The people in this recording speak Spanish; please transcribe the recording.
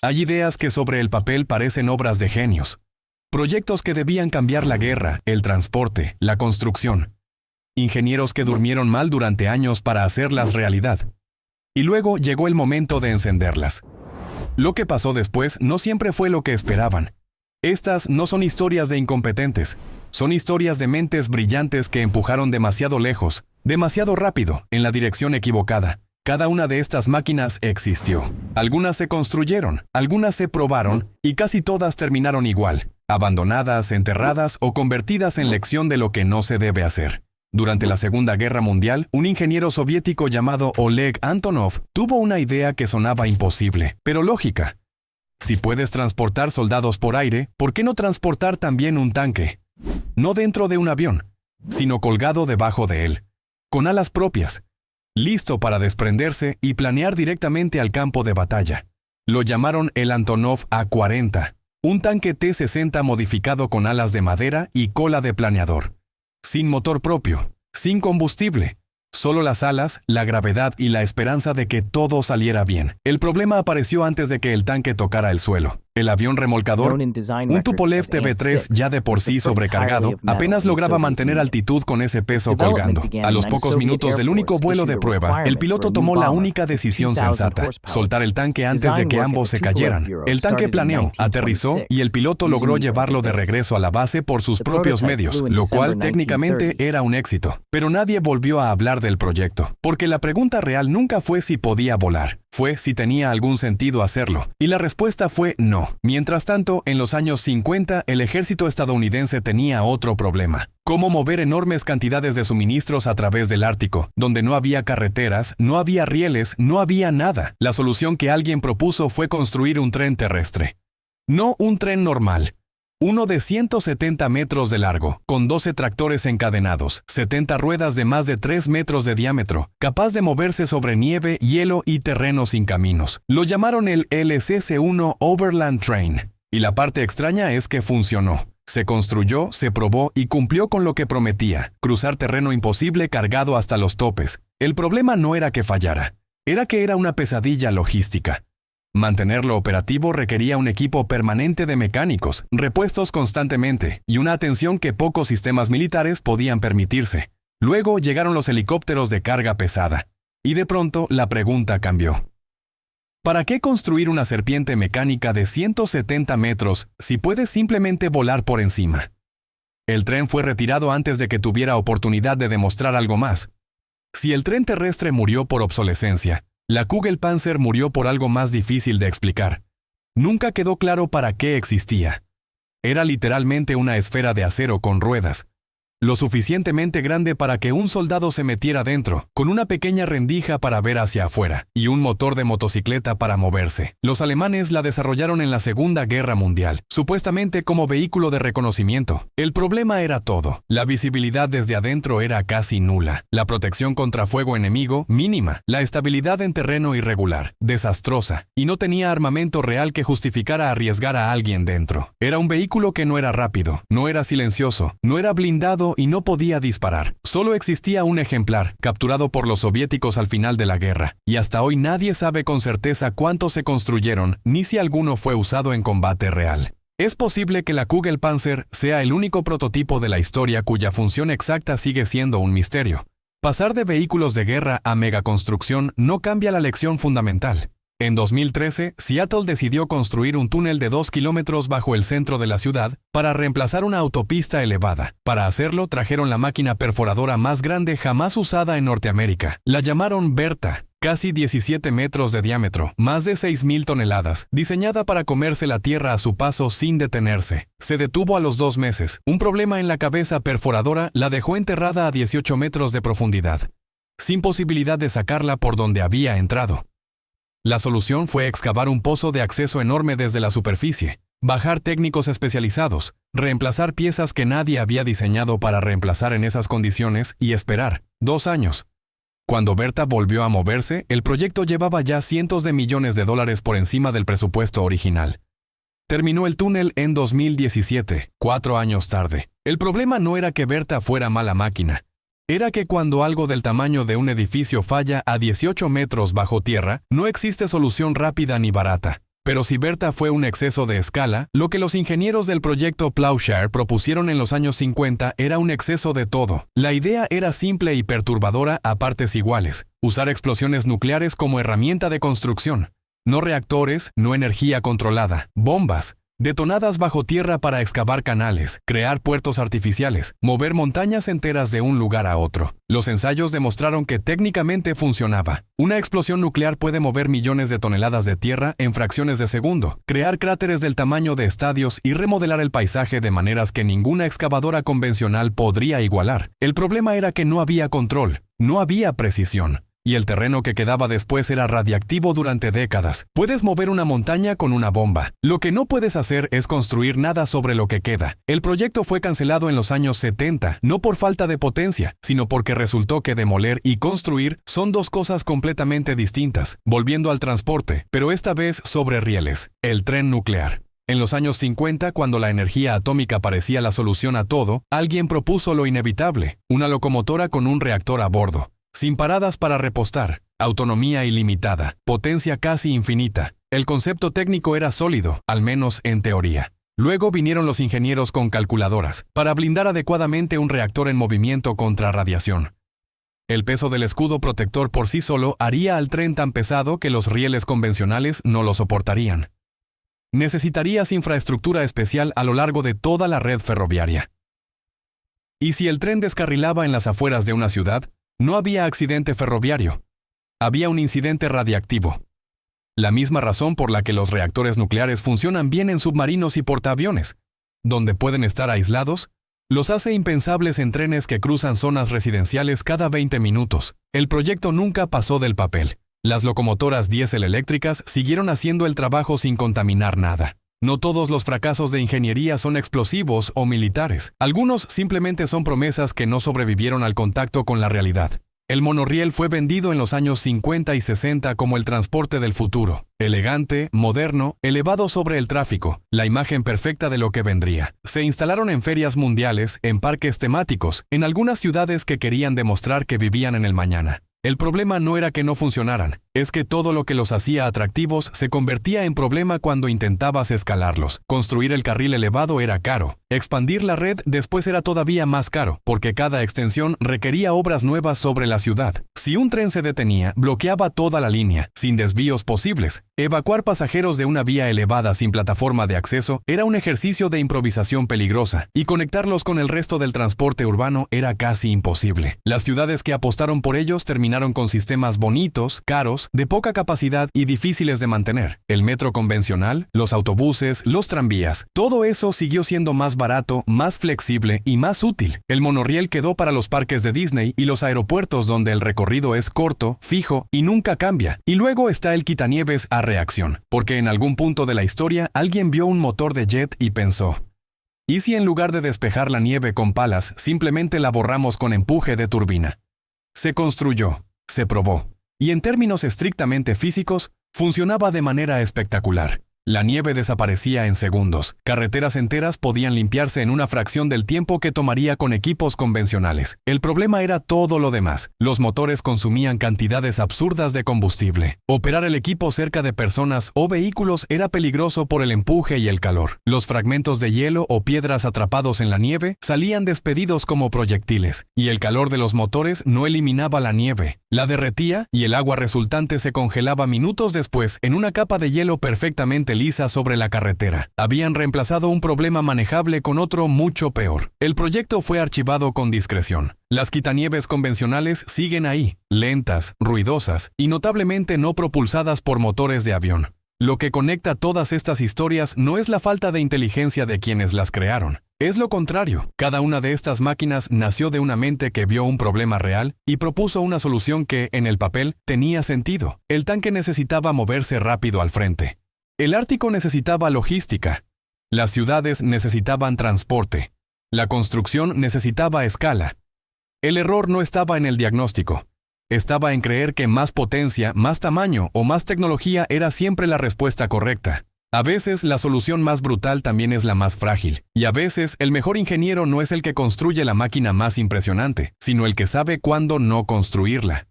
Hay ideas que sobre el papel parecen obras de genios. Proyectos que debían cambiar la guerra, el transporte, la construcción. Ingenieros que durmieron mal durante años para hacerlas realidad. Y luego llegó el momento de encenderlas. Lo que pasó después no siempre fue lo que esperaban. Estas no son historias de incompetentes, son historias de mentes brillantes que empujaron demasiado lejos, demasiado rápido, en la dirección equivocada. Cada una de estas máquinas existió. Algunas se construyeron, algunas se probaron, y casi todas terminaron igual, abandonadas, enterradas o convertidas en lección de lo que no se debe hacer. Durante la Segunda Guerra Mundial, un ingeniero soviético llamado Oleg Antonov tuvo una idea que sonaba imposible, pero lógica. Si puedes transportar soldados por aire, ¿por qué no transportar también un tanque? No dentro de un avión, sino colgado debajo de él, con alas propias, listo para desprenderse y planear directamente al campo de batalla. Lo llamaron el Antonov A-40, un tanque T-60 modificado con alas de madera y cola de planeador. Sin motor propio, sin combustible, solo las alas, la gravedad y la esperanza de que todo saliera bien. El problema apareció antes de que el tanque tocara el suelo. El avión remolcador, un Tupolev TB3 ya de por sí sobrecargado, apenas lograba mantener altitud con ese peso colgando. A los pocos minutos del único vuelo de prueba, el piloto tomó la única decisión sensata: soltar el tanque antes de que ambos se cayeran. El tanque planeó, aterrizó y el piloto logró llevarlo de regreso a la base por sus propios medios, lo cual técnicamente era un éxito. Pero nadie volvió a hablar del proyecto, porque la pregunta real nunca fue si podía volar, fue si tenía algún sentido hacerlo, y la respuesta fue no. Mientras tanto, en los años 50, el ejército estadounidense tenía otro problema: cómo mover enormes cantidades de suministros a través del Ártico, donde no había carreteras, no había rieles, no había nada. La solución que alguien propuso fue construir un tren terrestre. No un tren normal. Uno de 170 metros de largo, con 12 tractores encadenados, 70 ruedas de más de 3 metros de diámetro, capaz de moverse sobre nieve, hielo y terrenos sin caminos. Lo llamaron el LCC-1 Overland Train. Y la parte extraña es que funcionó. Se construyó, se probó y cumplió con lo que prometía: cruzar terreno imposible cargado hasta los topes. El problema no era que fallara, era que era una pesadilla logística. Mantenerlo operativo requería un equipo permanente de mecánicos, repuestos constantemente, y una atención que pocos sistemas militares podían permitirse. Luego llegaron los helicópteros de carga pesada. Y de pronto la pregunta cambió. ¿Para qué construir una serpiente mecánica de 170 metros si puedes simplemente volar por encima? El tren fue retirado antes de que tuviera oportunidad de demostrar algo más. Si el tren terrestre murió por obsolescencia, la Kugelpanzer murió por algo más difícil de explicar. Nunca quedó claro para qué existía. Era literalmente una esfera de acero con ruedas, lo suficientemente grande para que un soldado se metiera dentro, con una pequeña rendija para ver hacia afuera, y un motor de motocicleta para moverse. Los alemanes la desarrollaron en la Segunda Guerra Mundial, supuestamente como vehículo de reconocimiento. El problema era todo. La visibilidad desde adentro era casi nula, la protección contra fuego enemigo mínima, la estabilidad en terreno irregular, desastrosa, y no tenía armamento real que justificara arriesgar a alguien dentro. Era un vehículo que no era rápido, no era silencioso, no era blindado y no podía disparar. Solo existía un ejemplar, capturado por los soviéticos al final de la guerra, y hasta hoy nadie sabe con certeza cuántos se construyeron, ni si alguno fue usado en combate real. Es posible que la Kugelpanzer sea el único prototipo de la historia cuya función exacta sigue siendo un misterio. Pasar de vehículos de guerra a megaconstrucción no cambia la lección fundamental. En 2013, Seattle decidió construir un túnel de 2 kilómetros bajo el centro de la ciudad para reemplazar una autopista elevada. Para hacerlo, trajeron la máquina perforadora más grande jamás usada en Norteamérica. La llamaron Bertha, casi 17 metros de diámetro, más de 6.000 toneladas, diseñada para comerse la tierra a su paso sin detenerse. Se detuvo a los 2 meses. Un problema en la cabeza perforadora la dejó enterrada a 18 metros de profundidad, sin posibilidad de sacarla por donde había entrado. La solución fue excavar un pozo de acceso enorme desde la superficie, bajar técnicos especializados, reemplazar piezas que nadie había diseñado para reemplazar en esas condiciones y esperar 2 años. Cuando Bertha volvió a moverse, el proyecto llevaba ya cientos de millones de dólares por encima del presupuesto original. Terminó el túnel en 2017, 4 años tarde. El problema no era que Bertha fuera mala máquina. Era que cuando algo del tamaño de un edificio falla a 18 metros bajo tierra, no existe solución rápida ni barata. Pero si Bertha fue un exceso de escala, lo que los ingenieros del proyecto Plowshare propusieron en los años 50 era un exceso de todo. La idea era simple y perturbadora a partes iguales: usar explosiones nucleares como herramienta de construcción. No reactores, no energía controlada, bombas, detonadas bajo tierra para excavar canales, crear puertos artificiales, mover montañas enteras de un lugar a otro. Los ensayos demostraron que técnicamente funcionaba. Una explosión nuclear puede mover millones de toneladas de tierra en fracciones de segundo, crear cráteres del tamaño de estadios y remodelar el paisaje de maneras que ninguna excavadora convencional podría igualar. El problema era que no había control, no había precisión. Y el terreno que quedaba después era radiactivo durante décadas. Puedes mover una montaña con una bomba. Lo que no puedes hacer es construir nada sobre lo que queda. El proyecto fue cancelado en los años 70, no por falta de potencia, sino porque resultó que demoler y construir son dos cosas completamente distintas. Volviendo al transporte, pero esta vez sobre rieles. El tren nuclear. En los años 50, cuando la energía atómica parecía la solución a todo, alguien propuso lo inevitable: una locomotora con un reactor a bordo. Sin paradas para repostar, autonomía ilimitada, potencia casi infinita. El concepto técnico era sólido, al menos en teoría. Luego vinieron los ingenieros con calculadoras, para blindar adecuadamente un reactor en movimiento contra radiación. El peso del escudo protector por sí solo haría al tren tan pesado que los rieles convencionales no lo soportarían. Necesitarías infraestructura especial a lo largo de toda la red ferroviaria. Y si el tren descarrilaba en las afueras de una ciudad, no había accidente ferroviario. Había un incidente radiactivo. La misma razón por la que los reactores nucleares funcionan bien en submarinos y portaaviones, donde pueden estar aislados, los hace impensables en trenes que cruzan zonas residenciales cada 20 minutos. El proyecto nunca pasó del papel. Las locomotoras diésel eléctricas siguieron haciendo el trabajo sin contaminar nada. No todos los fracasos de ingeniería son explosivos o militares. Algunos simplemente son promesas que no sobrevivieron al contacto con la realidad. El monorriel fue vendido en los años 50 y 60 como el transporte del futuro. Elegante, moderno, elevado sobre el tráfico, la imagen perfecta de lo que vendría. Se instalaron en ferias mundiales, en parques temáticos, en algunas ciudades que querían demostrar que vivían en el mañana. El problema no era que no funcionaran, es que todo lo que los hacía atractivos se convertía en problema cuando intentabas escalarlos. Construir el carril elevado era caro. Expandir la red después era todavía más caro, porque cada extensión requería obras nuevas sobre la ciudad. Si un tren se detenía, bloqueaba toda la línea, sin desvíos posibles. Evacuar pasajeros de una vía elevada sin plataforma de acceso era un ejercicio de improvisación peligrosa, y conectarlos con el resto del transporte urbano era casi imposible. Las ciudades que apostaron por ellos terminaron con sistemas bonitos, caros, de poca capacidad y difíciles de mantener. El metro convencional, los autobuses, los tranvías, todo eso siguió siendo más barato, más flexible y más útil. El monorriel quedó para los parques de Disney y los aeropuertos donde el recorrido es corto, fijo y nunca cambia. Y luego está el quitanieves a reacción, porque en algún punto de la historia alguien vio un motor de jet y pensó: ¿y si en lugar de despejar la nieve con palas, simplemente la borramos con empuje de turbina? Se construyó, se probó, y en términos estrictamente físicos, funcionaba de manera espectacular. La nieve desaparecía en segundos. Carreteras enteras podían limpiarse en una fracción del tiempo que tomaría con equipos convencionales. El problema era todo lo demás. Los motores consumían cantidades absurdas de combustible. Operar el equipo cerca de personas o vehículos era peligroso por el empuje y el calor. Los fragmentos de hielo o piedras atrapados en la nieve salían despedidos como proyectiles, y el calor de los motores no eliminaba la nieve. La derretía y el agua resultante se congelaba minutos después en una capa de hielo perfectamente lisa sobre la carretera. Habían reemplazado un problema manejable con otro mucho peor. El proyecto fue archivado con discreción. Las quitanieves convencionales siguen ahí, lentas, ruidosas y notablemente no propulsadas por motores de avión. Lo que conecta todas estas historias no es la falta de inteligencia de quienes las crearon. Es lo contrario. Cada una de estas máquinas nació de una mente que vio un problema real y propuso una solución que, en el papel, tenía sentido. El tanque necesitaba moverse rápido al frente. El Ártico necesitaba logística. Las ciudades necesitaban transporte. La construcción necesitaba escala. El error no estaba en el diagnóstico. Estaba en creer que más potencia, más tamaño o más tecnología era siempre la respuesta correcta. A veces la solución más brutal también es la más frágil. Y a veces el mejor ingeniero no es el que construye la máquina más impresionante, sino el que sabe cuándo no construirla.